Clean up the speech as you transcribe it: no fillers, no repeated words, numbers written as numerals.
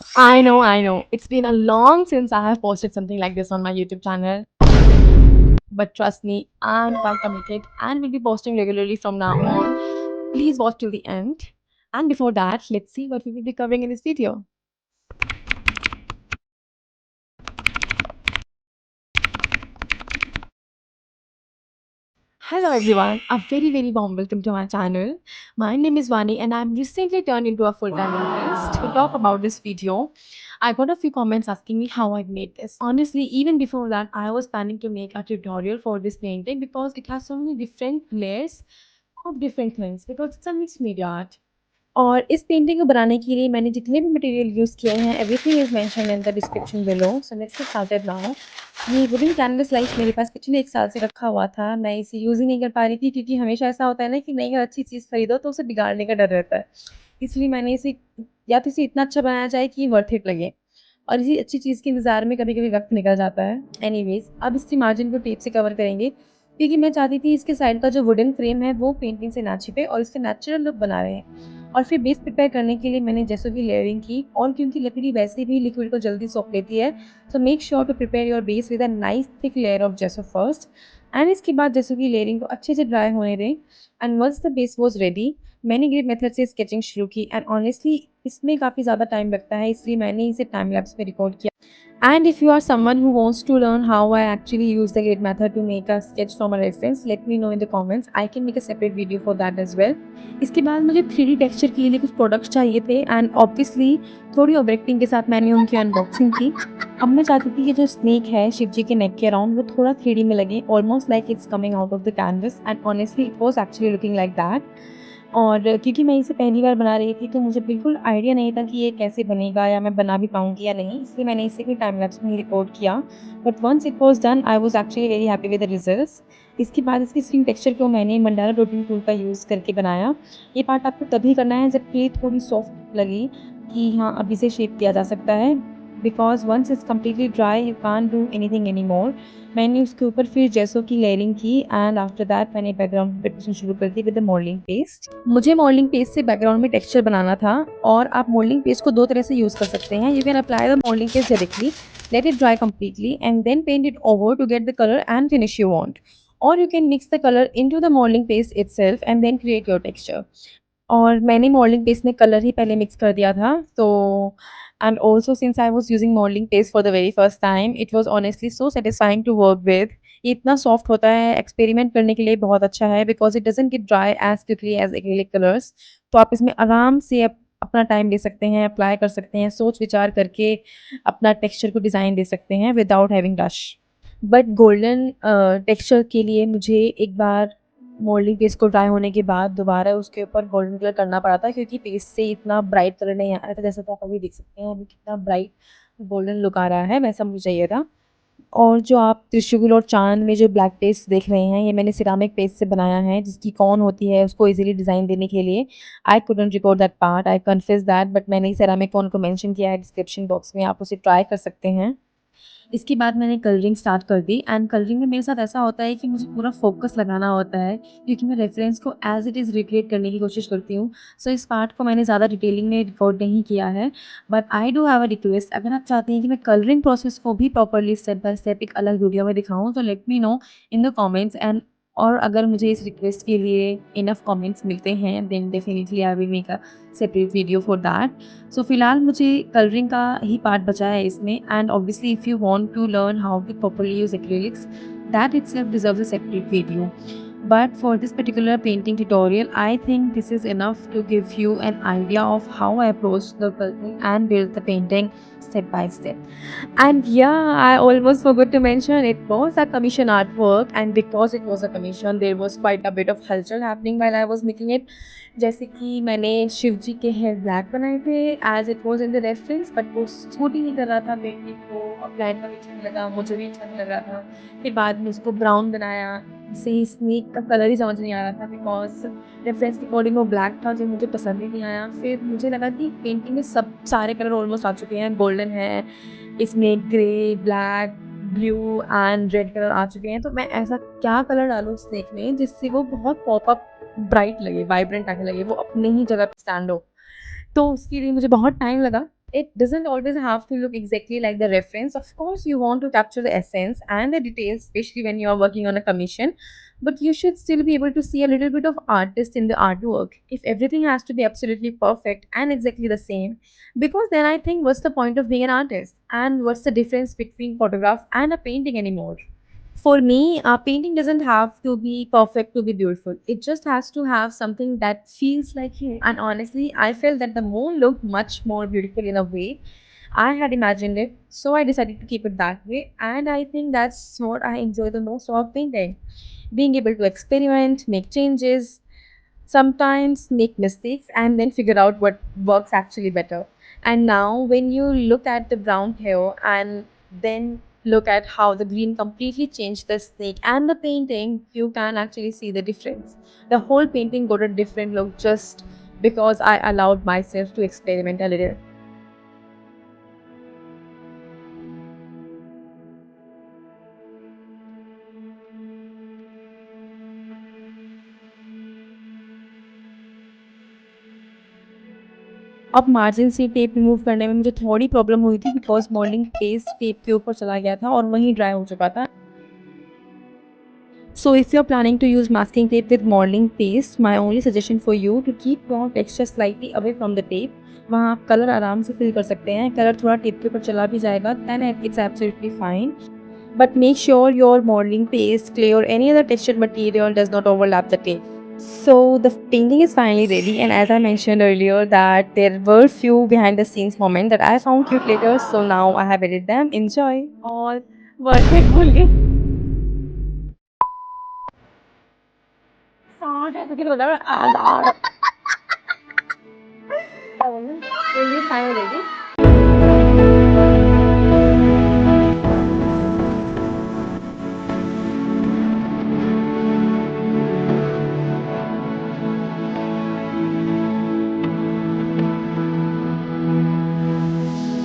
I know. It's been a long since I have posted something like this on my YouTube channel. But trust me, I'm quite committed and will be posting regularly from now on. Please watch till the end. And before that, let's see what we will be covering in this video. Hello everyone, a very warm welcome to my channel. My name is Vani and I'm recently turned into a full-time artist. To talk about this video, I got a few comments asking me how I made this. Honestly, even before that, I was planning to make a tutorial for this painting because it has so many different layers of different things because it's a mixed media art. और इस painting को बनाने के लिए मैंने जितने भी material use किए हैं everything is mentioned in the description below. So let's get started now. ये वुडन कैनवस लाइट मेरे पास पिछले 1 साल से रखा हुआ था। मैं इसे यूज़ ही नहीं कर पा रही थी क्योंकि हमेशा ऐसा होता है ना कि नई अच्छी चीज़ खरीदो तो उसे बिगाड़ने का डर रहता है। इसलिए मैंने इसे या तो इसे इतना अच्छा बनाना चाहिए कि वर्थ इट लगे और इसी अच्छी चीज़ के इंतज़ार में कभी-कभी वक़्त निकल जाता है। एनीवेज़ अब इसकी मार्जिन को टेप से कवर करेंगे क्योंकि मैं चाहती थी इसके साइड का जो वुडन फ्रेम है वो पेंटिंग से ना छिपे और इसका नेचुरल लुक बना रहे। और फिर बेस प्रिपेयर करने के लिए मैंने जैसो की लेयरिंग की और क्योंकि लकड़ी वैसे भी लिक्विड को जल्दी सोख लेती है, so make sure to prepare your base with a nice thick layer of gesso first. And इसके बाद जैसो की लेयरिंग को अच्छे से ड्राई होने दें। And once the base was ready, मैंने ग्रिड मेथड से स्केचिंग शुरू की एंड ऑनेस्टली इसमें काफ़ी ज़्यादा टाइम लगता है, इसलिए मैंने इसे टाइम लैप्स में रिकॉर्ड किया। And if you are someone who wants to learn how I actually use the grid method to make a sketch from a reference, let me know in the comments. I can make a separate video for that as well. इसके बाद मुझे 3D texture के लिए कुछ products चाहिए थे and obviously थोड़ी overacting के साथ मैंने उनकी अनबॉक्सिंग की। अब मैं चाहती थी कि जो स्नेक है शिव जी के नेक के अराउंड वो थोड़ा 3D में लगे, almost like it's coming out of the canvas and honestly it was actually looking like that. और क्योंकि मैं इसे पहली बार बना रही थी तो मुझे बिल्कुल आइडिया नहीं था कि ये कैसे बनेगा या मैं बना भी पाऊँगी या नहीं, इसलिए मैंने इसे भी टाइम लैप्स में ही रिकॉर्ड किया। But once it was done I was actually very happy with the results. इसके बाद इसकी स्क्रीन टेक्सचर को मैंने मंडाला डॉटिंग टूल का यूज़ करके बनाया। ये पार्ट आपको तभी करना है जब क्ले थोड़ी सॉफ्ट लगे कि हाँ, अब इसे शेप किया जा सकता है, because once it's completely dry you can't do anything anymore. मैंने उसके ऊपर फिर जेसो की लेयरिंग की एंड आफ्टर दैट मैंने बैकग्राउंड प्रिपरेशन शुरू कर दी विद द मोल्डिंग पेस्ट। मुझे मोल्डिंग पेस्ट से बैकग्राउंड में टेक्सचर बनाना था और आप मोल्डिंग पेस्ट को 2 तरह से यूज़ कर सकते हैं। You can apply the moulding paste directly, let it dry completely and then paint it over to get the color and finish you want. Or you can mix the color into the molding paste itself and then create your texture. और मैंने moulding paste में colour ही पहले mix कर दिया था, तो and also since I was using moulding paste for the very first time it was honestly so satisfying to work with. ये इतना सॉफ्ट होता है, एक्सपेरिमेंट करने के लिए बहुत अच्छा है because it doesn't get dry as quickly as acrylic colours. तो आप इसमें आराम से अपना टाइम दे सकते हैं, अप्लाई कर सकते हैं, सोच विचार करके अपना टेक्सचर को डिज़ाइन दे सकते हैं without having rush. But golden texture के लिए मुझे एक बार मोल्डिंग पेस्ट को ड्राई होने के बाद दोबारा उसके ऊपर गोल्डन कलर करना पड़ा था क्योंकि पेस्ट से इतना ब्राइट कलर नहीं आ रहा था, जैसा तो आप अभी देख सकते हैं अभी कितना ब्राइट गोल्डन लुक आ रहा है, वैसा मुझे चाहिए था। और जो आप त्रिशूल और चाँद में जो ब्लैक पेस्ट देख रहे हैं, ये मैंने सिरामिक पेस्ट से बनाया है जिसकी कॉन होती है उसको इज़िली डिज़ाइन देने के लिए। I couldn't record that part, I confess that, but मैंने सिरामिक कॉन को मेंशन किया है डिस्क्रिप्शन बॉक्स में, आप उसे ट्राई कर सकते हैं। इसके बाद मैंने कलरिंग स्टार्ट कर दी एंड कलरिंग में मेरे साथ ऐसा होता है कि मुझे पूरा फ़ोकस लगाना होता है क्योंकि मैं रेफ़रेंस को एज़ इट इज़ रिक्रिएट करने की कोशिश करती हूँ। सो इस पार्ट को मैंने ज़्यादा डिटेलिंग में रिकॉर्ड नहीं किया है। But I do have a request, अगर आप चाहते हैं कि मैं कलरिंग प्रोसेस को भी प्रॉपर्ली स्टेप बाय स्टेप एक अलग वीडियो में दिखाऊँ तो let me know in the comments and और अगर मुझे इस रिक्वेस्ट के लिए इनफ कमेंट्स मिलते हैं then definitely I will make a separate video for that. So फिलहाल मुझे कलरिंग का ही पार्ट बचा है इसमें and obviously if you want to learn how to properly use acrylics that itself deserves a separate video. But for this particular painting tutorial, I think this is enough to give you an idea of how I approach the coloring and build the painting step by step. And yeah, I almost forgot to mention it was a commission artwork, and because it was a commission, there was quite a bit of hustle happening while I was making it. जैसे कि मैंने शिव जी के hair black बनाए थे as it was in the reference, but वो suit ही नहीं कर रहा था पेंटिंग को और क्लाइंट को भी अच्छा नहीं लगा, मुझे भी अच्छा नहीं लग रहा था। फिर बाद में उसको ब्राउन बनाया, इससे स्नीक का कलर ही समझ नहीं आ रहा था बिकॉज रेफरेंस के अकॉर्डिंग वो ब्लैक था जो मुझे पसंद ही नहीं आया। फिर मुझे लगा कि पेंटिंग में सब सारे कलर ऑलमोस्ट आ चुके हैं, गोल्डन है, इसमें grey, black, blue and red colour आ चुके हैं, तो मैं ऐसा क्या कलर डालूँ स्नेक में जिससे वो बहुत पॉपअप ब्राइट लगे, वाइब्रेंट आने लगे, वो अपनी ही जगह पे स्टैंड हो। तो उसके लिए मुझे बहुत टाइम लगा It doesn't always have to look exactly like the reference. Of course, you want to capture the essence and the details, especially when you are working on a commission, but you should still be able to see a little bit of artist in the artwork. If everything has to be absolutely perfect and exactly the same, because then I think what's the point of being an artist? And what's the difference between photograph and a painting anymore? For me, a painting doesn't have to be perfect to be beautiful. It just has to have something that feels like you. And honestly, I felt that the moon looked much more beautiful in a way I had imagined it. So I decided to keep it that way. And I think that's what I enjoy the most about painting. Being able to experiment, make changes, sometimes make mistakes, and then figure out what works actually better. And now, when you look at the brown hair and then look at how the green completely changed the snake and the painting, you can actually see the difference. The whole painting got a different look just because I allowed myself to experiment a little. अब margin से tape remove करने में मुझे थोड़ी problem हुई थी because modelling paste tape के ऊपर चला गया था और वहीं ड्राई हो चुका था. So if you're planning to use masking tape with modeling paste, my only suggestion for you to keep your texture slightly away from the tape. वहाँ आप कलर आराम से फिल कर सकते हैं. कलर थोड़ा टेप के ऊपर चला भी जाएगा, then it's absolutely fine. But make sure your modeling paste, clay or any other textured material does not overlap the tape. So the painting is finally ready, and as I mentioned earlier that there were few behind the scenes moments that I found cute later, so now I have edited them. Enjoy. All worth it fully. Will you finally ready?